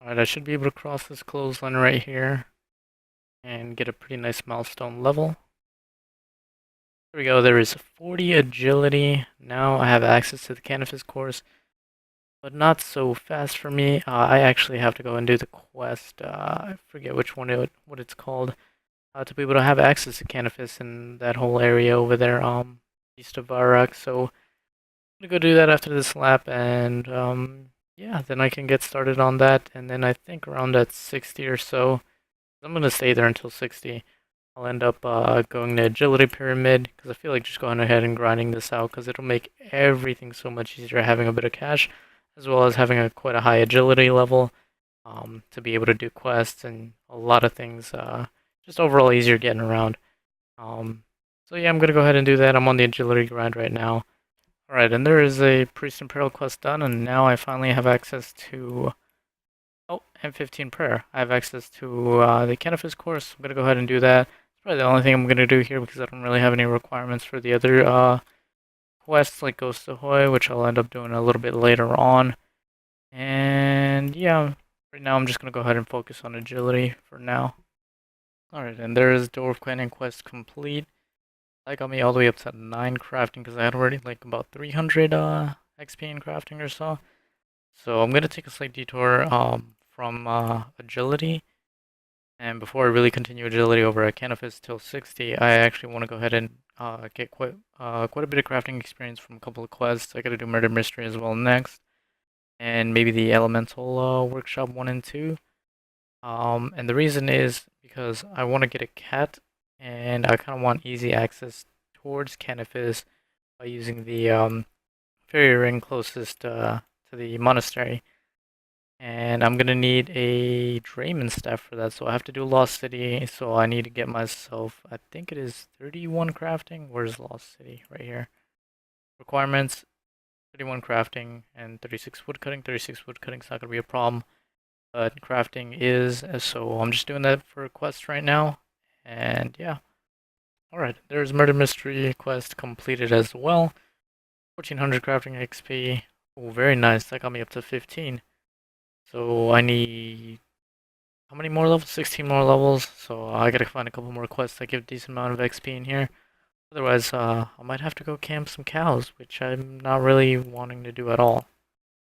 Alright, I should be able to cross this clothesline right here and get a pretty nice milestone level. There we go, there is 40 agility. Now I have access to the canvas course, but not so fast for me. I actually have to go and do the quest. I forget which one what it's called. To be able to have access to canvas in that whole area over there, east of Varak. So I'm gonna go do that after this lap, and yeah, then I can get started on that. And then I think around at 60 or so, I'm gonna stay there until 60. I'll end up going to agility pyramid because I feel like just going ahead and grinding this out because it'll make everything so much easier having a bit of cash as well as having quite a high agility level to be able to do quests and a lot of things. Just overall easier getting around. Um, so yeah, I'm gonna go ahead and do that. I'm on the agility grind right now. Alright, and there is a Priest and Peril quest done, and now I finally have access to M15 Prayer. I have access to the Canifis course. I'm going to go ahead and do that. It's probably the only thing I'm going to do here because I don't really have any requirements for the other quests like Ghost Ahoy, which I'll end up doing a little bit later on. And yeah, right now I'm just going to go ahead and focus on agility for now. Alright, and there is Dwarf Canyon quest complete. That got me all the way up to 9 crafting because I had already like about 300 XP in crafting or so. So I'm going to take a slight detour from agility. And before I really continue agility over at Canifis till 60, I actually want to go ahead and get quite a bit of crafting experience from a couple of quests. I got to do Murder Mystery as well next. And maybe the Elemental Workshop 1 and 2. And the reason is because I want to get a cat, and I kind of want easy access towards Canifis by using the fairy ring closest to the monastery. And I'm gonna need a Drayman staff for that, so I have to do Lost City, so I need to get myself, I think it is 31 crafting. Where's Lost City? Right here. Requirements, 31 crafting and 36 woodcutting. 36 woodcutting is not gonna be a problem, but crafting is, so I'm just doing that for a quest right now, and yeah. Alright, there's Murder Mystery quest completed as well. 1400 crafting XP. Oh, very nice, that got me up to 15. So I need how many more levels? 16 more levels. So I gotta find a couple more quests that give a decent amount of XP in here. Otherwise, I might have to go camp some cows, which I'm not really wanting to do at all.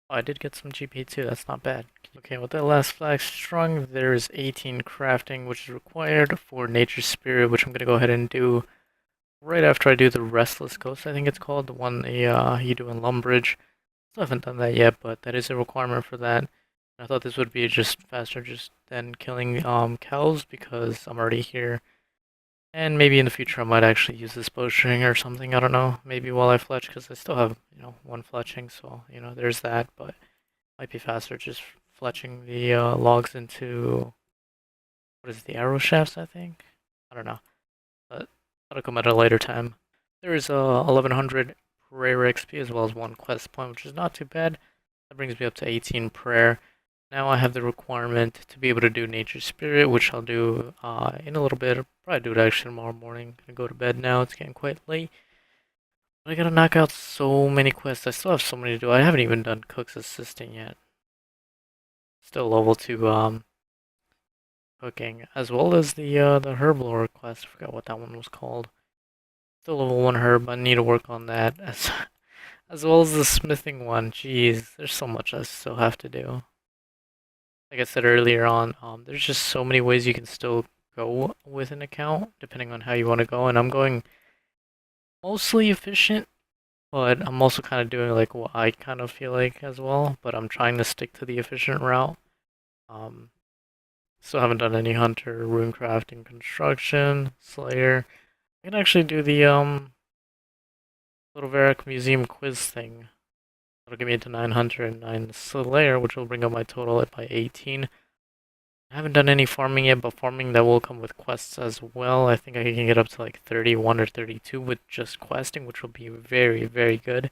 Oh, I did get some GP too. That's not bad. Okay, with that last flag strung, there's 18 crafting, which is required for Nature's Spirit, which I'm gonna go ahead and do right after I do the Restless Ghost. I think it's called the one you do in Lumbridge. Still haven't done that yet, but that is a requirement for that. I thought this would be just faster just than killing cows because I'm already here. And maybe in the future I might actually use this bowstring or something, I don't know. Maybe while I fletch because I still have, one fletching, so, there's that, but it might be faster just fletching the logs into, what is it, the arrow shafts, I think? I don't know, but that'll come at a later time. There is 1100 prayer XP as well as 1 quest point, which is not too bad. That brings me up to 18 prayer. Now I have the requirement to be able to do Nature's Spirit, which I'll do in a little bit. I'll probably do it actually tomorrow morning. Gonna go to bed now. It's getting quite late. But I gotta knock out so many quests. I still have so many to do. I haven't even done Cook's Assistant yet. Still level 2 cooking, as well as the herb lore quest. I forgot what that one was called. Still level 1 herb. I need to work on that as well as the smithing one. Jeez, there's so much I still have to do. Like I said earlier on, there's just so many ways you can still go with an account, depending on how you want to go. And I'm going mostly efficient, but I'm also kind of doing like what I kind of feel like as well. But I'm trying to stick to the efficient route. Um, Still haven't done any hunter, rune crafting, construction, slayer. I can actually do the Little Varric Museum quiz thing. That'll get me into 909 Slayer, which will bring up my total at by 18. I haven't done any farming yet, but farming that will come with quests as well. I think I can get up to like 31 or 32 with just questing, which will be very, very good.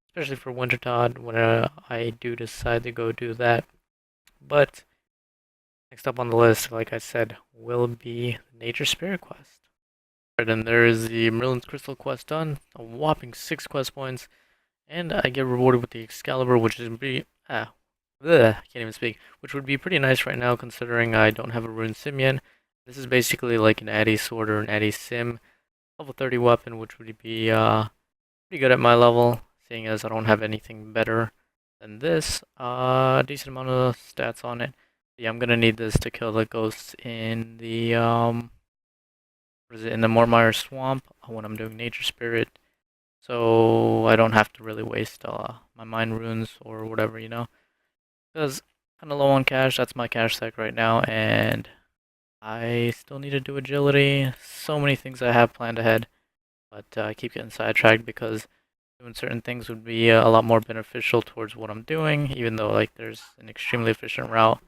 Especially for Wintertod when I do decide to go do that. But next up on the list, like I said, will be the Nature Spirit quest. Alright, and there is the Merlin's Crystal quest done. A whopping 6 quest points. And I get rewarded with the Excalibur, which is I can't even speak. Which would be pretty nice right now considering I don't have a rune sim yet. This is basically like an Addy sword or an Addy sim level 30 weapon, which would be pretty good at my level, seeing as I don't have anything better than this. Decent amount of stats on it. Yeah, I'm gonna need this to kill the ghosts in the what is it, in the Mormire swamp when I'm doing Nature Spirit. So I don't have to really waste my mind runes or whatever, you know. Because kind of low on cash. That's my cash stack right now, and I still need to do agility. So many things I have planned ahead, but I keep getting sidetracked because doing certain things would be a lot more beneficial towards what I'm doing, even though like there's an extremely efficient route.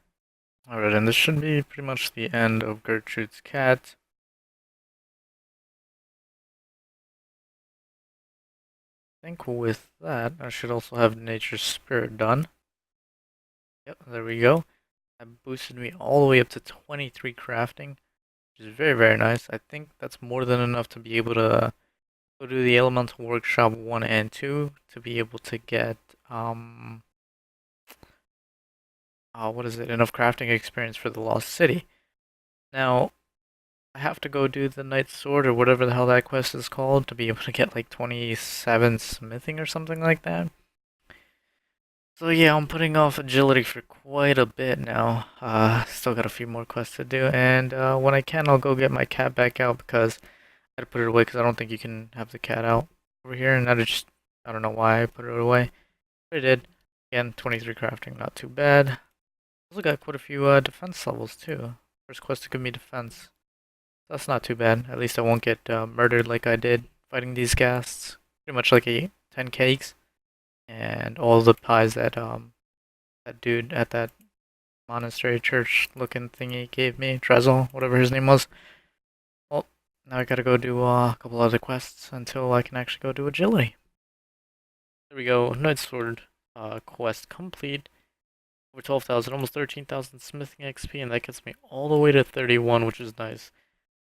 Alright, and this should be pretty much the end of Gertrude's cat. I think with that, I should also have Nature's Spirit done. Yep, there we go. That boosted me all the way up to 23 crafting, which is very, very nice. I think that's more than enough to be able to go do the Elemental Workshop 1 and 2 to be able to get, what is it, enough crafting experience for the Lost City. Now, I have to go do the Knight's Sword or whatever the hell that quest is called to be able to get like 27 smithing or something like that. So yeah, I'm putting off agility for quite a bit now. Still got a few more quests to do, and when I can, I'll go get my cat back out because I had to put it away because I don't think you can have the cat out over here, and I don't know why I put it away, but I did. Again, 23 crafting, not too bad. Also got quite a few defense levels too. First quest to give me defense. That's not too bad. At least I won't get murdered like I did fighting these ghasts. Pretty much like a 10 cakes and all the pies that that dude at that monastery church looking thingy gave me, Trezel, whatever his name was. Well, now I gotta go do a couple other quests until I can actually go do agility. There we go, Knight's Sword quest complete. Over 12,000, almost 13,000 smithing XP, and that gets me all the way to 31, which is nice.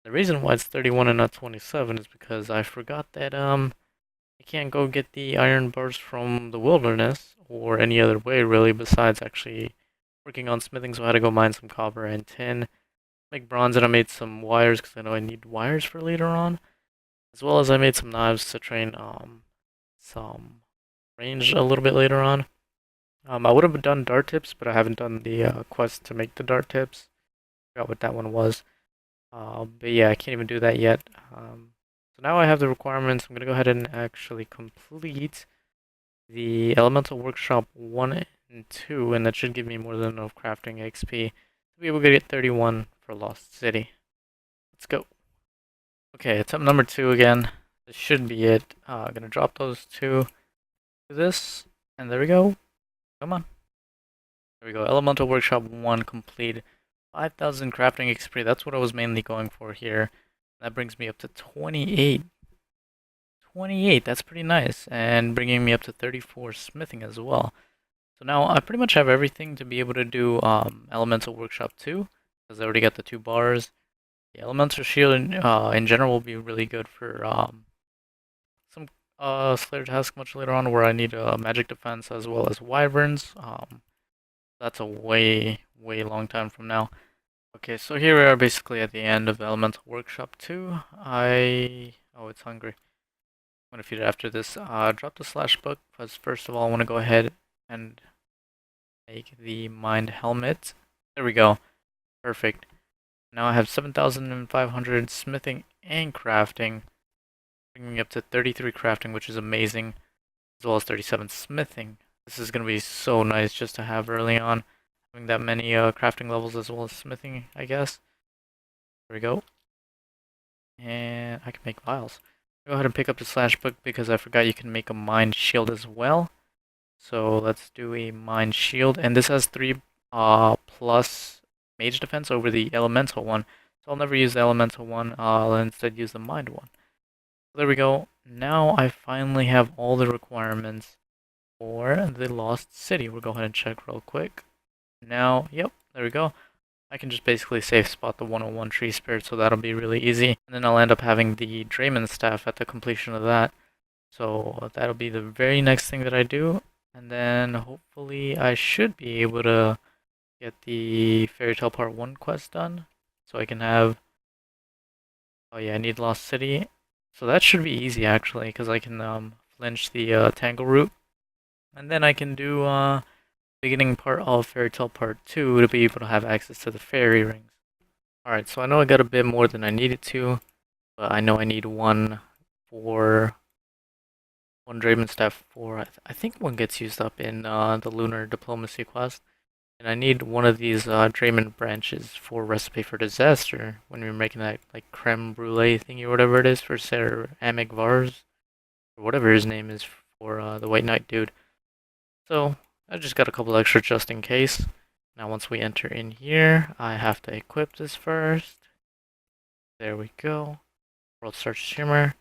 The reason why it's 31 and not 27 is because I forgot that you can't go get the iron bars from the wilderness or any other way really besides actually working on smithing, so I had to go mine some copper and tin, make bronze, and I made some wires because I know I need wires for later on, as well as I made some knives to train some range a little bit later on. I would have done dart tips, but I haven't done the quest to make the dart tips. Forgot what that one was. But yeah, I can't even do that yet. So now I have the requirements. I'm gonna go ahead and actually complete the Elemental Workshop 1 and 2, and that should give me more than enough crafting XP to be able to get 31 for Lost City. Let's go. Okay, attempt number 2 again. This should be it. Gonna drop those two to this, and there we go. Come on. There we go. Elemental Workshop 1 complete. 5,000 crafting XP. That's what I was mainly going for here. That brings me up to 28. 28, that's pretty nice. And bringing me up to 34 smithing as well. So now I pretty much have everything to be able to do Elemental Workshop 2. Because I already got the 2 bars. The Elemental Shield in general will be really good for some Slayer task much later on where I need magic defense as well as wyverns. That's a way long time from now. Okay, so here we are basically at the end of Elemental Workshop 2. Oh, it's hungry. I'm gonna feed it after this. Drop the slash book, because first of all I want to go ahead and make the mind helmet. There we go. Perfect. Now I have 7,500 smithing and crafting, bringing me up to 33 crafting, which is amazing, as well as 37 smithing. This is gonna be so nice just to have early on, having that many crafting levels as well as smithing, I guess. There we go. And I can make vials. Go ahead and pick up the slash book because I forgot you can make a mind shield as well. So let's do a mind shield, and this has 3 plus mage defense over the elemental one. So I'll never use the elemental one. I'll instead use the mind one. There we go. Now I finally have all the requirements for the Lost City. We'll go ahead and check real quick. Now, yep, there we go. I can just basically safe spot the 101 tree spirit, so that'll be really easy. And then I'll end up having the Drayman staff at the completion of that. So that'll be the very next thing that I do. And then hopefully I should be able to get the Fairy Tale Part 1 quest done. So I can have... Oh yeah, I need Lost City. So that should be easy actually, because I can flinch the Tangle route. And then I can do beginning part of Fairy Tale Part 2 to be able to have access to the fairy rings. Alright, so I know I got a bit more than I needed to, but I know I need one for one Draven staff for I think one gets used up in the Lunar Diplomacy quest. And I need one of these Draymond branches for Recipe for Disaster when you're making that like creme brulee thingy or whatever it is for Sir Amic Vars or whatever his name is for the White Knight dude. So I just got a couple extra just in case. Now once we enter in here, I have to equip this first. There we go. World Search Shimmer.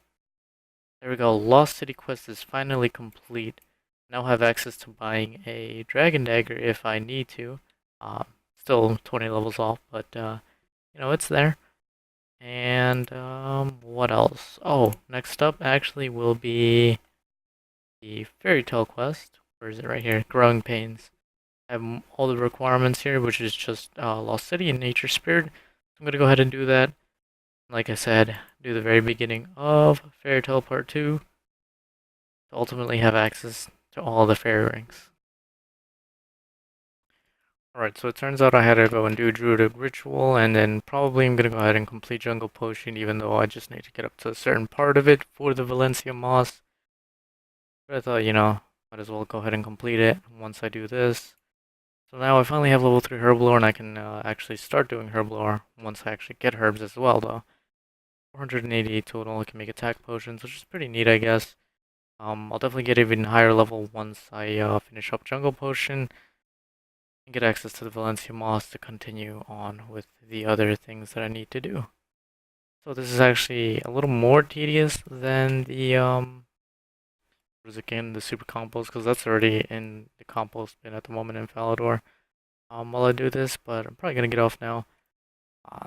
There we go. Lost City quest is finally complete. Now have access to buying a Dragon Dagger if I need to. Still 20 levels off, but you know, it's there. And what else? Oh, next up actually will be the Fairy Tale quest. Where is it? Right here. Growing Pains. I have all the requirements here, which is just Lost City and Nature Spirit. So I'm gonna go ahead and do that. Like I said, do the very beginning of Fairy Tale Part 2 to ultimately have access to all the fairy rings. Alright, so it turns out I had to go and do Druidic Ritual, and then probably I'm gonna go ahead and complete Jungle Potion, even though I just need to get up to a certain part of it for the Valencia Moss. But I thought, you know, might as well go ahead and complete it once I do this. So now I finally have level 3 Herblore, and I can actually start doing Herblore once I actually get herbs as well, though. 488 total, I can make attack potions, which is pretty neat, I guess. I'll definitely get even higher level once I finish up Jungle Potion and get access to the Valencia Moss to continue on with the other things that I need to do. So this is actually a little more tedious than the what is it again, the super compost, because that's already in the compost bin at the moment in Falador. While I do this, but I'm probably gonna get off now.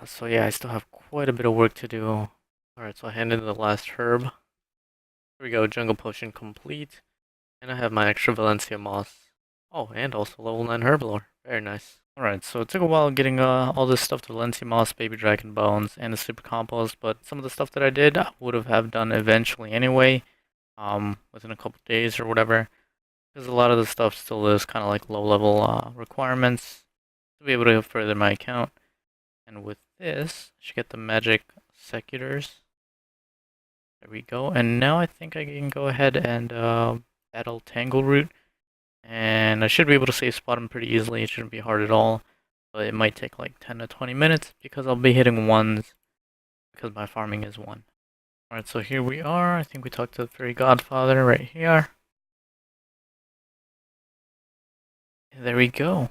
So yeah, I still have quite a bit of work to do. Alright, so I handed in the last herb. Here we go, Jungle Potion complete. And I have my extra Valencia Moss. Oh, and also level 9 Herblore. Very nice. Alright, so it took a while getting all this stuff to Valencia Moss, Baby Dragon Bones, and the Super Compost, but some of the stuff that I did, I would have done eventually anyway, within a couple days or whatever, because a lot of the stuff still is kind of like low-level requirements to be able to further my account. And with this, I should get the Magic Secutors. There we go, and now I think I can go ahead and battle Tangle Root. And I should be able to save spot him pretty easily. It shouldn't be hard at all. But it might take like 10 to 20 minutes because I'll be hitting ones because my farming is 1. Alright, so here we are. I think we talked to the Fairy Godfather right here. There we go.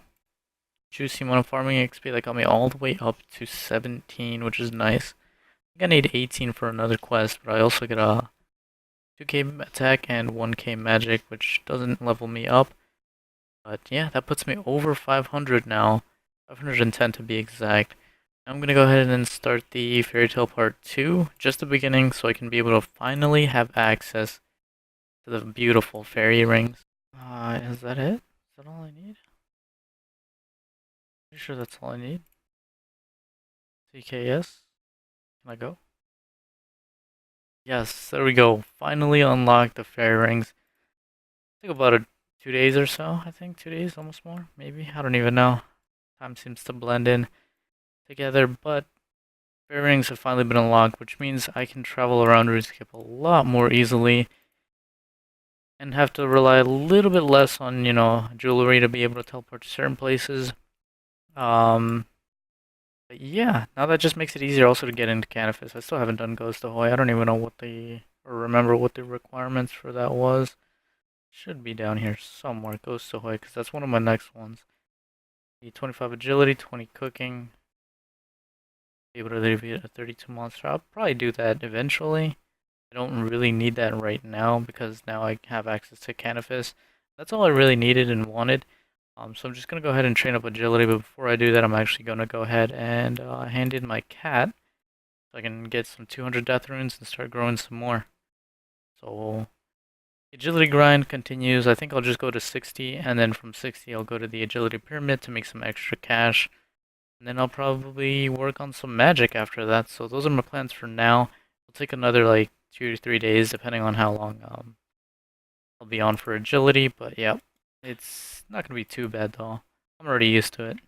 Juicy amount of farming XP that got me all the way up to 17, which is nice. I think I need 18 for another quest, but I also get a 2k attack and 1k magic, which doesn't level me up. But yeah, that puts me over 500 now. 510 to be exact. I'm gonna go ahead and start the Fairy Tale Part 2, just the beginning, so I can be able to finally have access to the beautiful fairy rings. Is that it? Is that all I need? Pretty sure that's all I need. CKS. Can I go? Yes, there we go. Finally unlocked the fairy rings. Took about 2 days or so, I think. 2 days, almost more, maybe. I don't even know. Time seems to blend in together, but fairy rings have finally been unlocked, which means I can travel around RuneScape a lot more easily and have to rely a little bit less on, you know, jewelry to be able to teleport to certain places. But yeah, now that just makes it easier also to get into Canifis. I still haven't done Ghost Ahoy. I don't even know what or remember what the requirements for that was. Should be down here somewhere, Ghost Ahoy, because that's one of my next ones. The 25 agility, 20 cooking. Be able to defeat a 32 monster. I'll probably do that eventually. I don't really need that right now because now I have access to Canifis. That's all I really needed and wanted. So I'm just going to go ahead and train up agility, but before I do that, I'm actually going to go ahead and hand in my cat so I can get some 200 death runes and start growing some more. So Agility grind continues. I think I'll just go to 60, and then from 60 I'll go to the agility pyramid to make some extra cash. And then I'll probably work on some magic after that. So those are my plans for now. It'll take another like 2 to 3 days, depending on how long I'll be on for agility. But yeah, it's not gonna be too bad though. I'm already used to it.